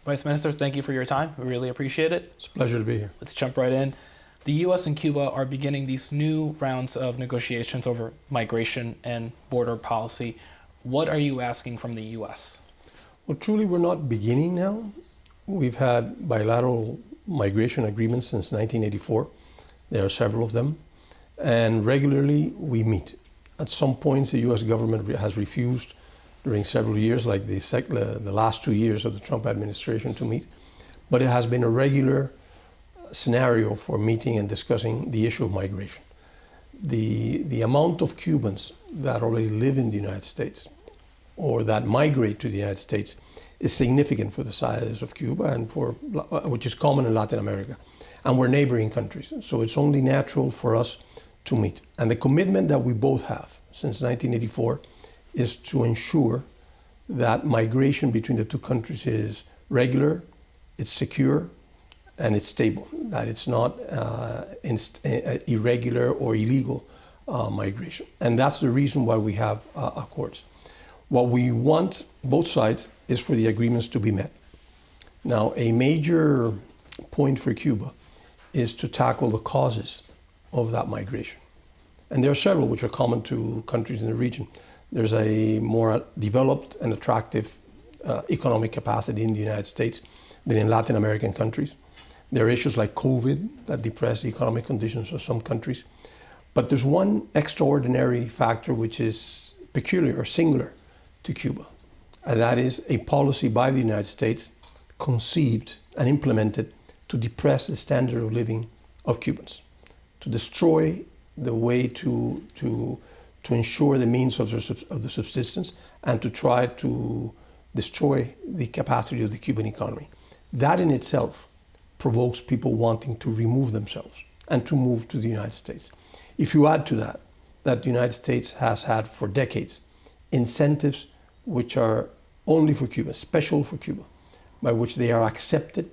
Vice Minister, thank you for your time. We really appreciate it. It's a pleasure to be here. Let's jump right in. The U.S. and Cuba are beginning these new rounds of negotiations over migration and border policy. What are you asking from the U.S.? Well, truly, we're not beginning now. We've had bilateral migration agreements since 1984. There are several of them. And regularly, we meet. At some points, the U.S. government has refused during several years, like the last 2 years of the Trump administration, to meet. But it has been a regular scenario for meeting and discussing the issue of migration. The amount of Cubans that already live in the United States or that migrate to the United States is significant for the size of Cuba and which is common in Latin America. And we're neighboring countries. So it's only natural for us to meet. And the commitment that we both have since 1984 is to ensure that migration between the two countries is regular, it's secure, and it's stable, that it's not irregular or illegal migration. And that's the reason why we have accords. What we want, both sides, is for the agreements to be met. Now, a major point for Cuba is to tackle the causes of that migration. And there are several which are common to countries in the region. There's a more developed and attractive economic capacity in the United States than in Latin American countries. There are issues like COVID that depress the economic conditions of some countries. But there's one extraordinary factor which is peculiar or singular to Cuba, and that is a policy by the United States conceived and implemented to depress the standard of living of Cubans, to destroy the way to ensure the means of the subsistence and to try to destroy the capacity of the Cuban economy. That in itself provokes people wanting to remove themselves and to move to the United States. If you add to that the United States has had for decades incentives which are only for Cuba, special for Cuba, by which they are accepted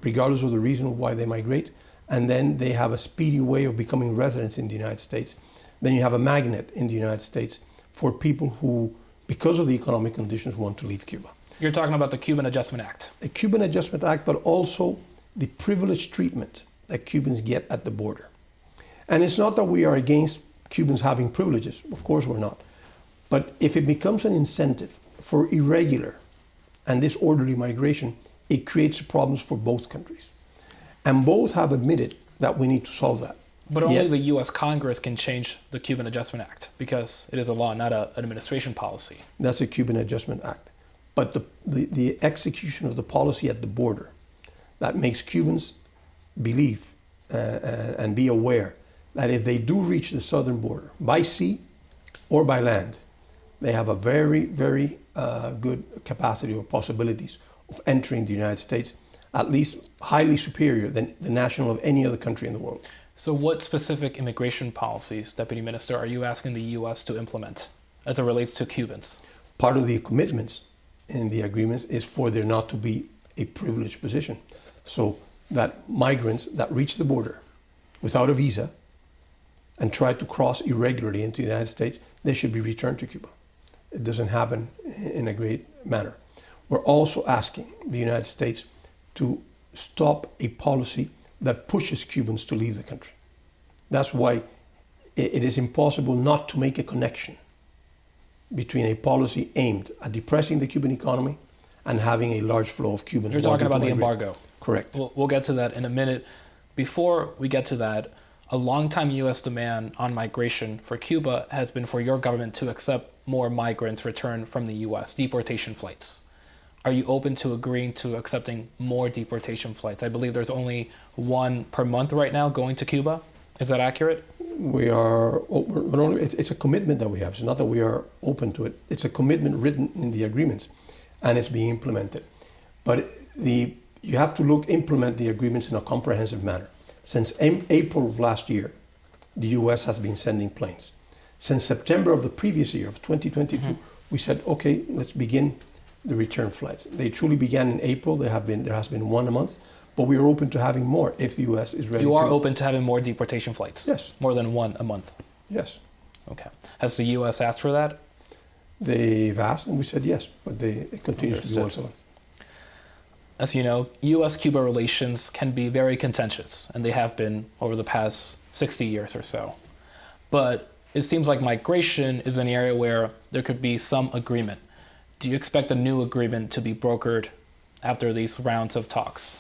regardless of the reason why they migrate, and then they have a speedy way of becoming residents in the United States. Then you have a magnet in the United States for people who, because of the economic conditions, want to leave Cuba. You're talking about the Cuban Adjustment Act. The Cuban Adjustment Act, but also the privileged treatment that Cubans get at the border. And it's not that we are against Cubans having privileges. Of course we're not. But if it becomes an incentive for irregular and disorderly migration, it creates problems for both countries. And both have admitted that we need to solve that. But only the U.S. Congress can change the Cuban Adjustment Act because it is a law, not an administration policy. That's a Cuban Adjustment Act. But the execution of the policy at the border that makes Cubans believe and be aware that if they do reach the southern border by sea or by land, they have a very, very good capacity or possibilities of entering the United States, at least highly superior than the national of any other country in the world. So what specific immigration policies, Deputy Minister, are you asking the U.S. to implement as it relates to Cubans? Part of the commitments in the agreements is for there not to be a privileged position. So that migrants that reach the border without a visa and try to cross irregularly into the United States, they should be returned to Cuba. It doesn't happen in a great manner. We're also asking the United States to stop a policy that pushes Cubans to leave the country. That's why it is impossible not to make a connection between a policy aimed at depressing the Cuban economy and having a large flow of Cubans. You're talking about the embargo. Correct. We'll get to that in a minute. Before we get to that, a longtime U.S. demand on migration for Cuba has been for your government to accept more migrants returned from the U.S., deportation flights. Are you open to agreeing to accepting more deportation flights? I believe there's only one per month right now going to Cuba. Is that accurate? We are, it's a commitment that we have. It's not that we are open to it. It's a commitment written in the agreements, and it's being implemented. But you have to implement the agreements in a comprehensive manner. Since April of last year, the U.S. has been sending planes. Since September of the previous year, of 2022, we said, okay, let's begin the return flights. They truly began in April. There has been one a month, but we are open to having more if the U.S. is ready. You are open to having more deportation flights? Yes. More than one a month? Yes. Okay. Has the U.S. asked for that? They've asked, and we said yes, but it continues to be once a month. As you know, U.S. Cuba relations can be very contentious, and they have been over the past 60 years or so. But it seems like migration is an area where there could be some agreement. Do you expect a new agreement to be brokered after these rounds of talks?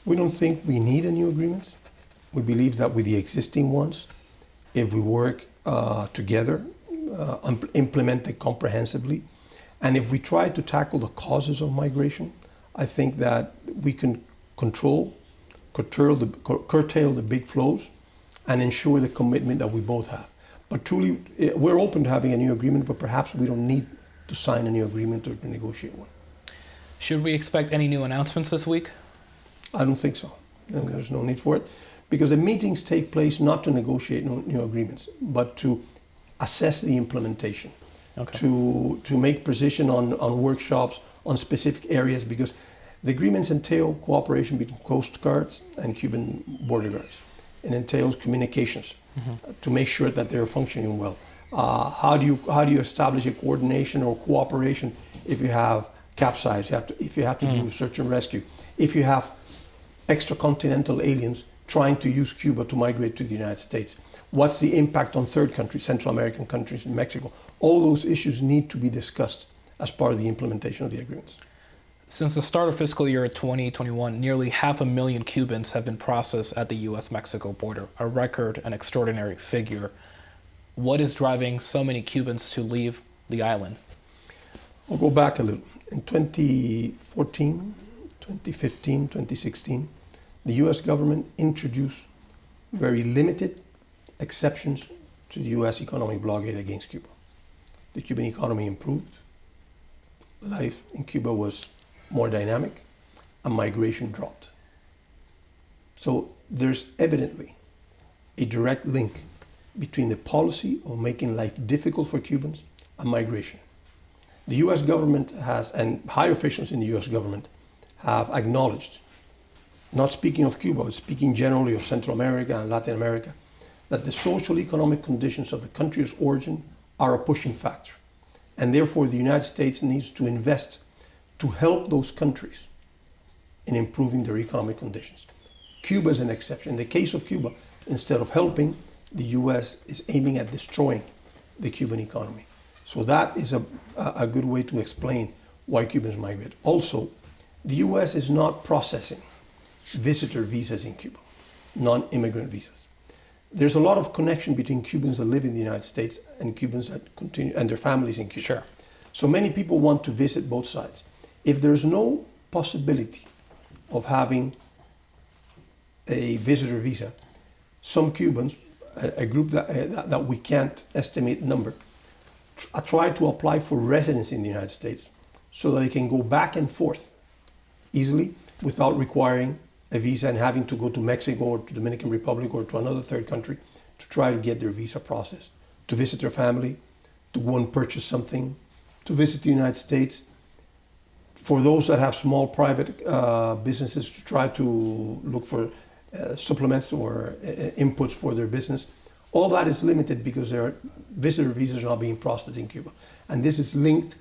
We don't think we need a new agreement. We believe that with the existing ones, if we work together, implement it comprehensively, and if we try to tackle the causes of migration, I think that we can curtail the big flows and ensure the commitment that we both have. But truly, we're open to having a new agreement, but perhaps we don't need to sign a new agreement or to negotiate one. Should we expect any new announcements this week? I don't think so. Okay. There's no need for it, because the meetings take place not to negotiate new agreements, but to assess the implementation, okay. to make precision on workshops on specific areas, because the agreements entail cooperation between Coast Guards and Cuban border guards. It entails communications to make sure that they're functioning well. How do you establish a coordination or cooperation if you have capsize, if you have to do search and rescue, if you have extracontinental aliens trying to use Cuba to migrate to the United States? What's the impact on third countries, Central American countries, and Mexico? All those issues need to be discussed as part of the implementation of the agreements. Since the start of fiscal year 2021, nearly 500,000 Cubans have been processed at the U.S.-Mexico border, a record and extraordinary figure. What is driving so many Cubans to leave the island? I'll go back a little. In 2014, 2015, 2016, the U.S. government introduced very limited exceptions to the U.S. economic blockade against Cuba. The Cuban economy improved. Life in Cuba was more dynamic, and migration dropped. So there's evidently a direct link between the policy of making life difficult for Cubans and migration. The U.S. government has, and high officials in the U.S. government have acknowledged, not speaking of Cuba, but speaking generally of Central America and Latin America, that the social economic conditions of the country of origin are a pushing factor. And therefore the United States needs to invest to help those countries in improving their economic conditions. Cuba is an exception. In the case of Cuba, instead of helping, the U.S. is aiming at destroying the Cuban economy. So that is a good way to explain why Cubans migrate. Also, the U.S. is not processing visitor visas in Cuba, non-immigrant visas. There's a lot of connection between Cubans that live in the United States and Cubans that continue, and their families in Cuba. Sure. So many people want to visit both sides. If there's no possibility of having a visitor visa, some Cubans, a group that we can't estimate number, try to apply for residency in the United States so that they can go back and forth easily without requiring a visa and having to go to Mexico or to Dominican Republic or to another third country to try to get their visa processed, to visit their family, to go and purchase something, to visit the United States. For those that have small private businesses, to try to look for supplements or inputs for their business. All that is limited because their visitor visas are not being processed in Cuba. And this is linked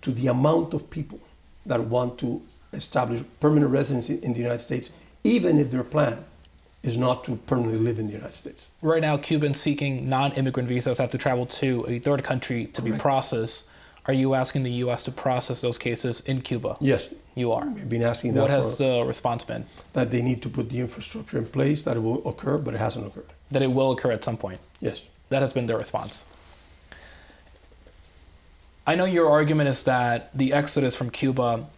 to the amount of people that want to establish permanent residency in the United States, even if their plan is not to permanently live in the United States. Right now, Cubans seeking non-immigrant visas have to travel to a third country to Correct. be processed. Are you asking the U.S. to process those cases in Cuba? Yes. You are? We've been asking that. What has the response been? That they need to put the infrastructure in place, that it will occur, but it hasn't occurred. That it will occur at some point? Yes. That has been their response. I know your argument is that the exodus from Cuba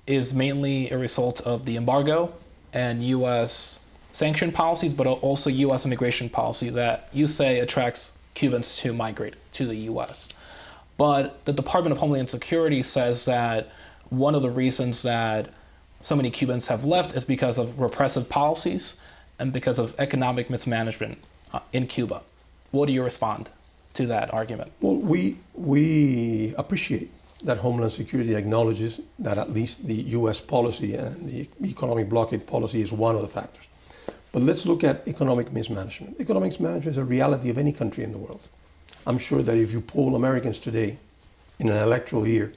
is mainly a result of the embargo and U.S. sanction policies, but also U.S. immigration policy that you say attracts Cubans to migrate to the U.S. But the Department of Homeland Security says that one of the reasons that so many Cubans have left is because of repressive policies and because of economic mismanagement in Cuba. What do you respond to that argument? Well, we appreciate that Homeland Security acknowledges that at least the U.S. policy and the economic blockade policy is one of the factors. But let's look at economic mismanagement. Economic mismanagement is a reality of any country in the world. I'm sure that if you poll Americans today in an electoral year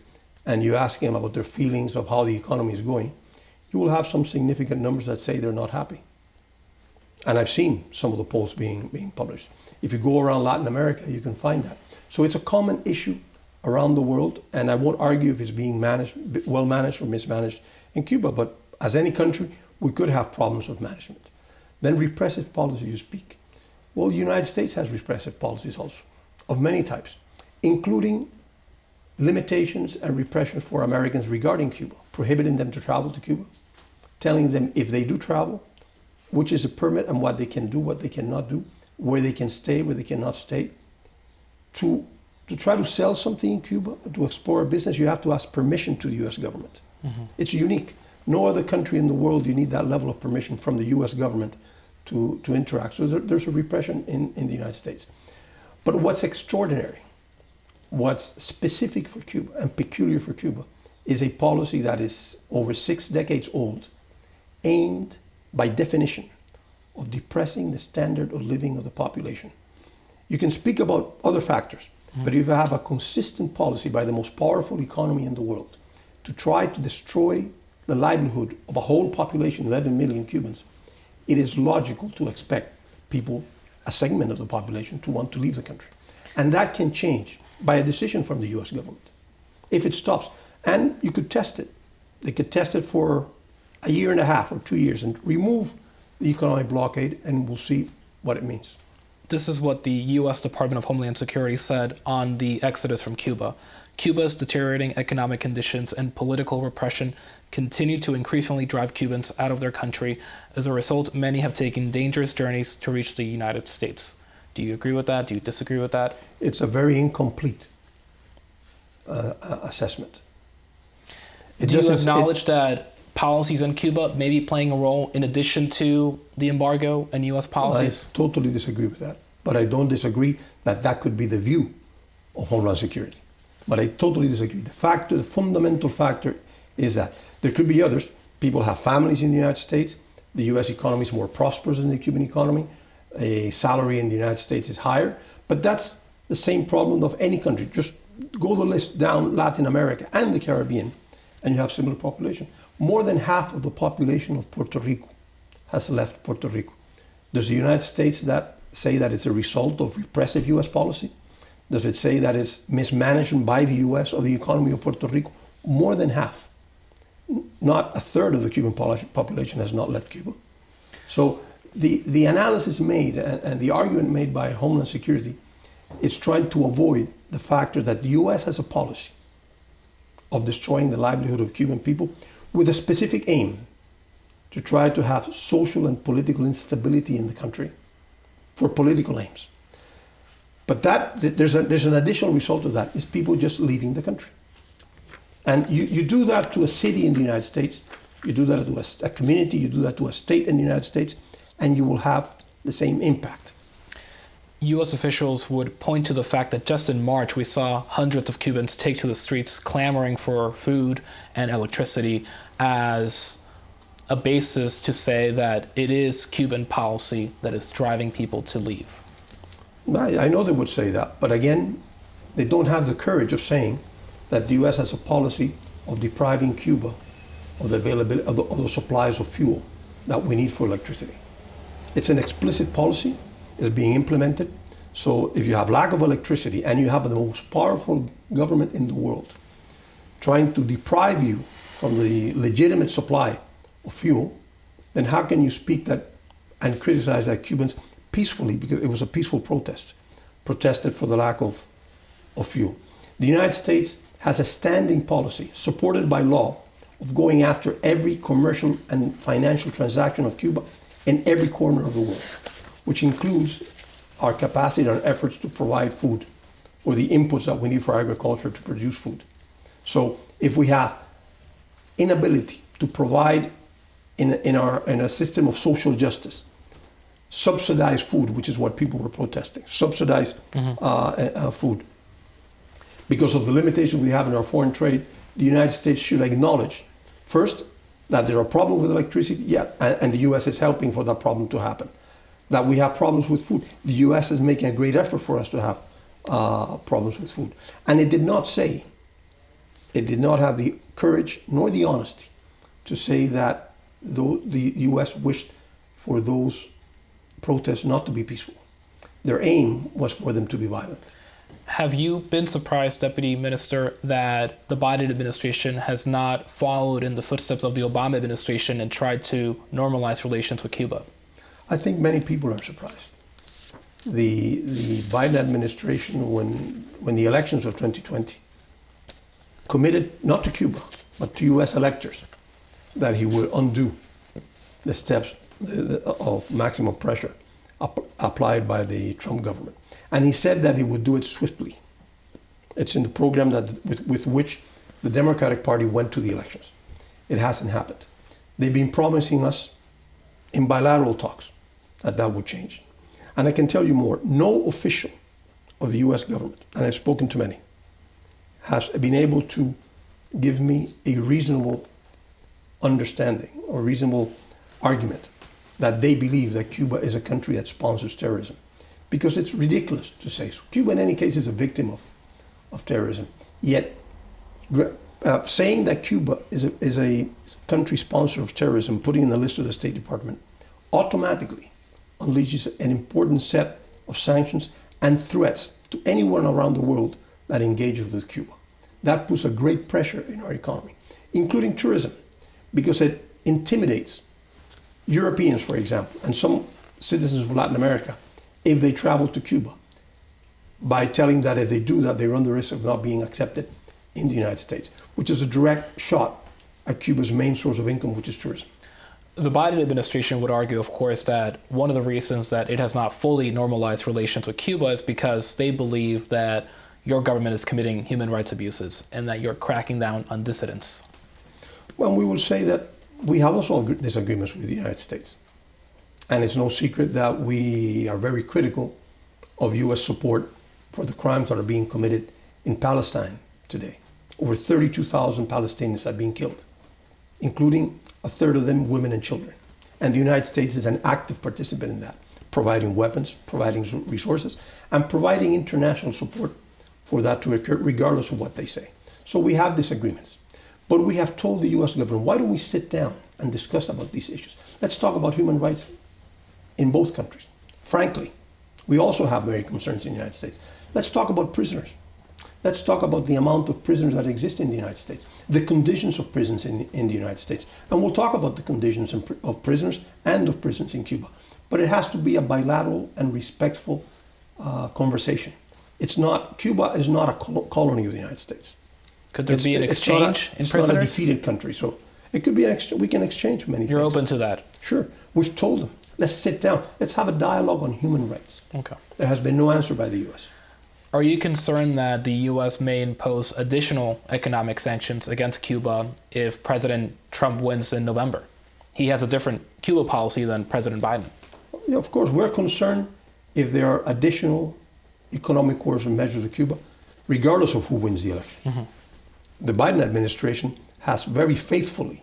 and you ask them about their feelings of how the economy is going, you will have some significant numbers that say they're not happy. And I've seen some of the polls being published. If you go around Latin America, you can find that. So it's a common issue around the world, and I won't argue if it's being well managed or mismanaged in Cuba, but as any country, we could have problems with management. Then repressive policy, you speak. Well, the United States has repressive policies also, of many types, including limitations and repression for Americans regarding Cuba, prohibiting them to travel to Cuba, telling them if they do travel, which is a permit and what they can do, what they cannot do, where they can stay, where they cannot stay. To try to sell something in Cuba, to explore a business, you have to ask permission to the U.S. government. Mm-hmm. It's unique. No other country in the world you need that level of permission from the U.S. government to interact. So there's a repression in the United States. But what's extraordinary, what's specific for Cuba and peculiar for Cuba is a policy that is over 6 decades old, aimed by definition of depressing the standard of living of the population. You can speak about other factors, but if you have a consistent policy by the most powerful economy in the world to try to destroy the livelihood of a whole population, 11 million Cubans, it is logical to expect people, a segment of the population, to want to leave the country. And that can change by a decision from the US government if it stops. And you could test it. They could test it for a year and a half or 2 years and remove the economic blockade, and we'll see what it means. This is what the U.S. Department of Homeland Security said on the exodus from Cuba. Cuba's deteriorating economic conditions and political repression continue to increasingly drive Cubans out of their country. As a result, many have taken dangerous journeys to reach the United States. Do you agree with that? Do you disagree with that? It's a very incomplete assessment. Do you acknowledge that policies in Cuba may be playing a role in addition to the embargo and U.S. policies? I totally disagree with that. But I don't disagree that that could be the view of Homeland Security. But I totally disagree. The fundamental factor is that there could be others. People have families in the United States. The U.S. economy is more prosperous than the Cuban economy. A salary in the United States is higher. But that's the same problem of any country. Just go the list down Latin America and the Caribbean, and you have similar population. More than half of the population of Puerto Rico has left Puerto Rico. Does the United States say that it's a result of repressive U.S. policy? Does it say that it's mismanagement by the U.S. or the economy of Puerto Rico? More than half. Not a third of the Cuban population has not left Cuba. So the analysis made and the argument made by Homeland Security is trying to avoid the factor that the U.S. has a policy of destroying the livelihood of Cuban people with a specific aim to try to have social and political instability in the country for political aims. But there's an additional result of that, is people just leaving the country. And you do that to a city in the United States, you do that to a community, you do that to a state in the United States, and you will have the same impact. U.S. officials would point to the fact that just in March, we saw hundreds of Cubans take to the streets clamoring for food and electricity as a basis to say that it is Cuban policy that is driving people to leave. I know they would say that, but again, they don't have the courage of saying that the U.S. has a policy of depriving Cuba of the availability of the supplies of fuel that we need for electricity. It's an explicit policy. Is being implemented. So if you have lack of electricity and you have the most powerful government in the world trying to deprive you from the legitimate supply of fuel, then how can you speak that and criticize that Cubans peacefully, because it was a peaceful protest, protested for the lack of fuel. The United States has a standing policy supported by law of going after every commercial and financial transaction of Cuba in every corner of the world, which includes our capacity and our efforts to provide food or the inputs that we need for agriculture to produce food. So if we have inability to provide in a system of social justice, subsidized food, which is what people were protesting, subsidized food, because of the limitations we have in our foreign trade, the United States should acknowledge, first, that there are problems with electricity, and the U.S. is helping for that problem to happen. That we have problems with food. The U.S. is making a great effort for us to have problems with food. And it did not have the courage nor the honesty to say that the U.S. wished for those protests not to be peaceful. Their aim was for them to be violent. Have you been surprised, Deputy Minister, that the Biden administration has not followed in the footsteps of the Obama administration and tried to normalize relations with Cuba? I think many people are surprised. The Biden administration, when the elections of 2020, committed not to Cuba, but to U.S. electors, that he would undo the steps of maximum pressure applied by the Trump government. And he said that he would do it swiftly. It's in the program with which the Democratic Party went to the elections. It hasn't happened. They've been promising us in bilateral talks that would change. And I can tell you more. No official of the U.S. government, and I've spoken to many, has been able to give me a reasonable understanding or reasonable argument that they believe that Cuba is a country that sponsors terrorism. Because it's ridiculous to say so. Cuba, in any case, is a victim of terrorism. Yet, saying that Cuba is a country sponsor of terrorism, putting in the list of the State Department, automatically unleashes an important set of sanctions and threats to anyone around the world that engages with Cuba. That puts a great pressure in our economy, including tourism, because it intimidates Europeans, for example, and some citizens of Latin America, if they travel to Cuba, by telling that if they do that, they run the risk of not being accepted in the United States, which is a direct shot at Cuba's main source of income, which is tourism. The Biden administration would argue, of course, that one of the reasons that it has not fully normalized relations with Cuba is because they believe that your government is committing human rights abuses and that you're cracking down on dissidents. Well, we will say that we have also disagreements with the United States. And it's no secret that we are very critical of U.S. support for the crimes that are being committed in Palestine today. Over 32,000 Palestinians have been killed, including a third of them women and children. And the United States is an active participant in that, providing weapons, providing resources, and providing international support for that to occur, regardless of what they say. So we have disagreements. But we have told the U.S. government, why don't we sit down and discuss about these issues? Let's talk about human rights in both countries. Frankly, we also have very concerns in the United States. Let's talk about prisoners. Let's talk about the amount of prisoners that exist in the United States, the conditions of prisons in the United States. And we'll talk about the conditions of prisoners and of prisons in Cuba. But it has to be a bilateral and respectful conversation. Cuba is not a colony of the United States. Could there be an exchange in prisoners? It's not a defeated country, so it could be we can exchange many things. You're open to that? Sure. We've told them, let's sit down. Let's have a dialogue on human rights. Okay. There has been no answer by the U.S. Are you concerned that the U.S. may impose additional economic sanctions against Cuba if President Trump wins in November? He has a different Cuba policy than President Biden. Yeah, of course, we're concerned if there are additional economic coercive measures of Cuba, regardless of who wins the election. Mm-hmm. The Biden administration has very faithfully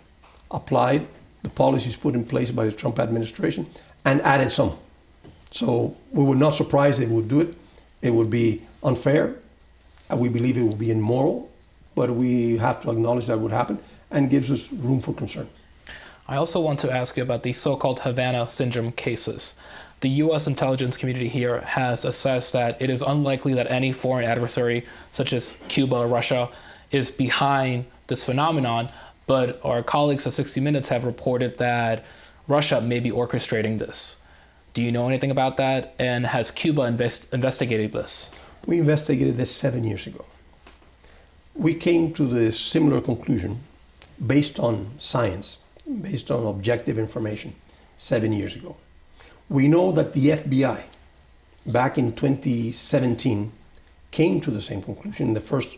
applied the policies put in place by the Trump administration and added some. So we were not surprised they would do it. It would be unfair. We believe it would be immoral, but we have to acknowledge that would happen and gives us room for concern. I also want to ask you about the so-called Havana Syndrome cases. The U.S. intelligence community here has assessed that it is unlikely that any foreign adversary, such as Cuba or Russia, is behind this phenomenon, but our colleagues at 60 Minutes have reported that Russia may be orchestrating this. Do you know anything about that? And has Cuba investigated this? We investigated this 7 years ago. We came to the similar conclusion based on science, based on objective information 7 years ago. We know that the FBI, back in 2017, came to the same conclusion in the first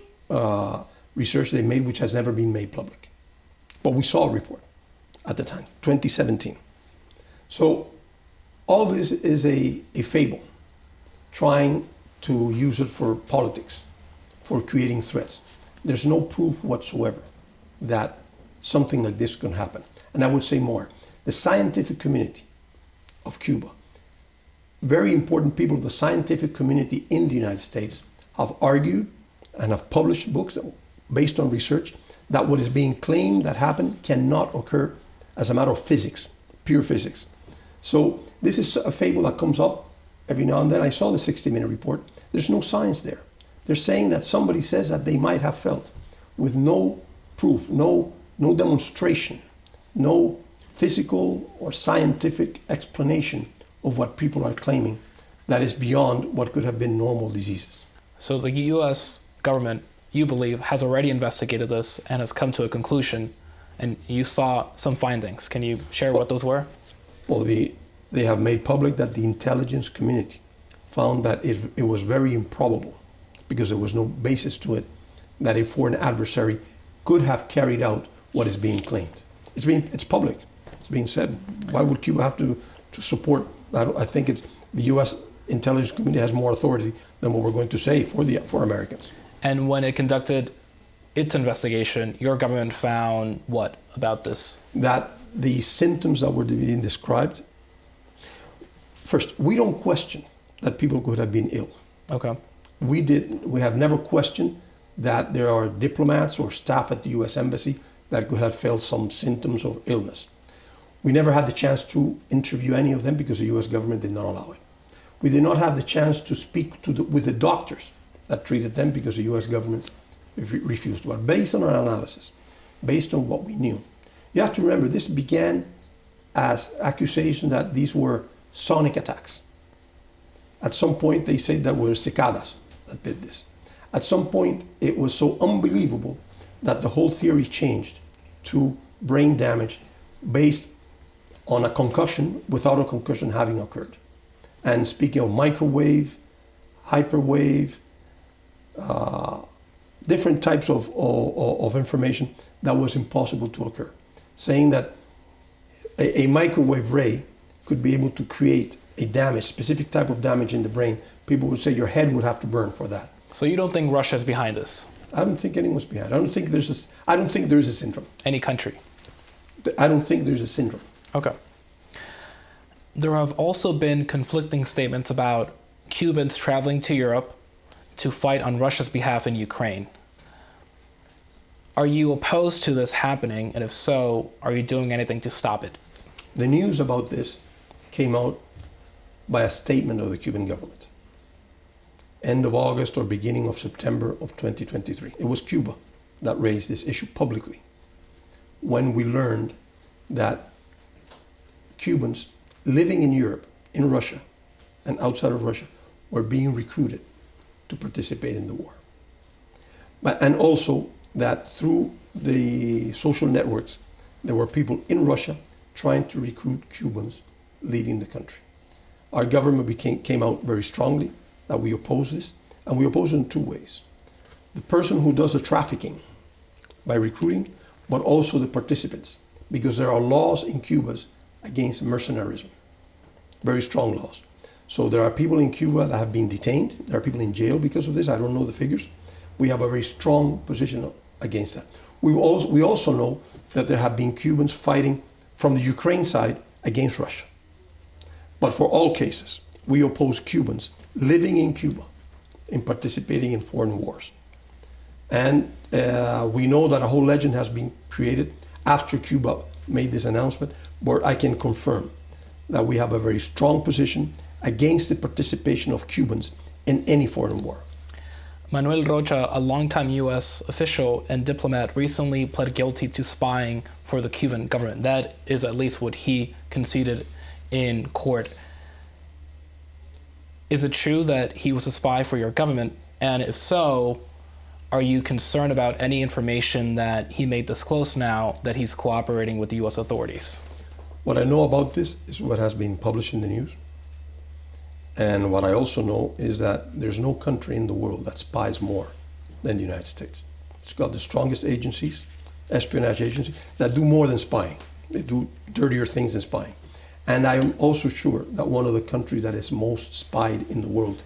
research they made, which has never been made public. But we saw a report at the time, 2017. So all this is a fable, trying to use it for politics, for creating threats. There's no proof whatsoever that something like this can happen. And I would say more, the scientific community of Cuba, very important people of the scientific community in the United States have argued and have published books based on research that what is being claimed that happened cannot occur as a matter of physics, pure physics. So this is a fable that comes up every now and then. I saw the 60-minute report. There's no science there. They're saying that somebody says that they might have felt with no proof, no demonstration, no physical or scientific explanation of what people are claiming that is beyond what could have been normal diseases. So the U.S. government, you believe, has already investigated this and has come to a conclusion, and you saw some findings. Can you share what those were? Well, they have made public that the intelligence community found that it was very improbable, because there was no basis to it, that a foreign adversary could have carried out what is being claimed. It's public. It's being said. Why would Cuba have to support? I think the U.S. intelligence community has more authority than what we're going to say for Americans. And when it conducted its investigation, your government found what about this? That the symptoms that were being described, first, we don't question that people could have been ill. Okay. We have never questioned that there are diplomats or staff at the U.S. Embassy that could have felt some symptoms of illness. We never had the chance to interview any of them because the U.S. government did not allow it. We did not have the chance to speak with the doctors that treated them because the U.S. government refused. But based on our analysis, based on what we knew, you have to remember this began as accusation that these were sonic attacks. At some point, they said that were cicadas that did this. At some point, it was so unbelievable that the whole theory changed to brain damage based on a concussion without a concussion having occurred. And speaking of microwave, hyperwave, different types of information that was impossible to occur, saying that a microwave ray could be able to create a damage, specific type of damage in the brain. People would say your head would have to burn for that. So you don't think Russia's behind this? I don't think anyone's behind. I don't think there's a syndrome. Any country? I don't think there's a syndrome. Okay. There have also been conflicting statements about Cubans traveling to Europe to fight on Russia's behalf in Ukraine. Are you opposed to this happening? And if so, are you doing anything to stop it? The news about this came out by a statement of the Cuban government. End of August or beginning of September of 2023. It was Cuba that raised this issue publicly when we learned that Cubans living in Europe, in Russia, and outside of Russia were being recruited to participate in the war. And also that through the social networks, there were people in Russia trying to recruit Cubans leaving the country. Our government came out very strongly that we oppose this, and we oppose it in two ways. The person who does the trafficking by recruiting, but also the participants, because there are laws in Cuba against mercenarism, very strong laws. So there are people in Cuba that have been detained. There are people in jail because of this. I don't know the figures. We have a very strong position against that. We also know that there have been Cubans fighting from the Ukraine side against Russia. But for all cases, we oppose Cubans living in Cuba in participating in foreign wars. And we know that a whole legend has been created after Cuba made this announcement, but I can confirm that we have a very strong position against the participation of Cubans in any foreign war. Manuel Rocha, a longtime U.S. official and diplomat, recently pled guilty to spying for the Cuban government. That is at least what he conceded in court. Is it true that he was a spy for your government? And if so, are you concerned about any information that he may disclose now that he's cooperating with the U.S. authorities? What I know about this is what has been published in the news. And what I also know is that there's no country in the world that spies more than the United States. It's got the strongest agencies, espionage agencies, that do more than spying. They do dirtier things than spying. And I am also sure that one of the countries that is most spied in the world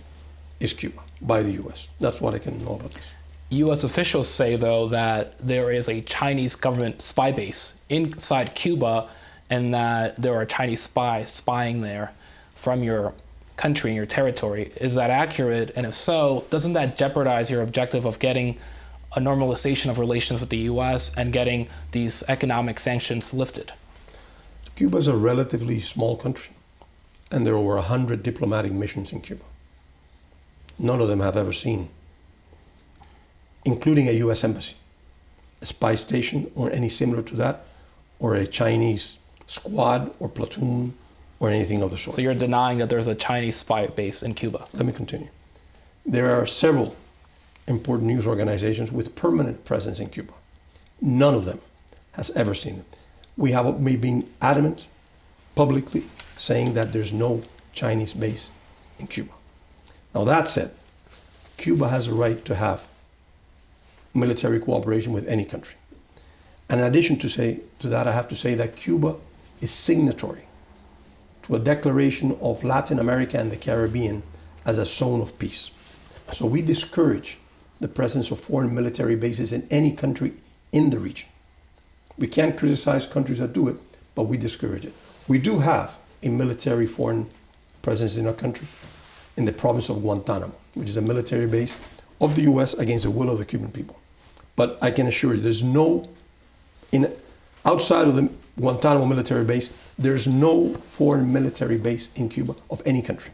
is Cuba, by the U.S. That's what I can know about this. U.S. officials say, though, that there is a Chinese government spy base inside Cuba and that there are Chinese spies spying there from your country and your territory. Is that accurate? And if so, doesn't that jeopardize your objective of getting a normalization of relations with the U.S. and getting these economic sanctions lifted? Cuba is a relatively small country, and there are over 100 diplomatic missions in Cuba. None of them have ever seen, including a U.S. embassy, a spy station or any similar to that, or a Chinese squad or platoon or anything of the sort. So you're denying that there's a Chinese spy base in Cuba? Let me continue. There are several important news organizations with permanent presence in Cuba. None of them has ever seen them. We've been adamant publicly saying that there's no Chinese base in Cuba. Now that said, Cuba has a right to have military cooperation with any country. And in addition to that, I have to say that Cuba is signatory to a declaration of Latin America and the Caribbean as a zone of peace. So we discourage the presence of foreign military bases in any country in the region. We can't criticize countries that do it, but we discourage it. We do have a military foreign presence in our country, in the province of Guantanamo, which is a military base of the U.S. against the will of the Cuban people. But I can assure you, there's no, outside of the Guantanamo military base, there's no foreign military base in Cuba of any country.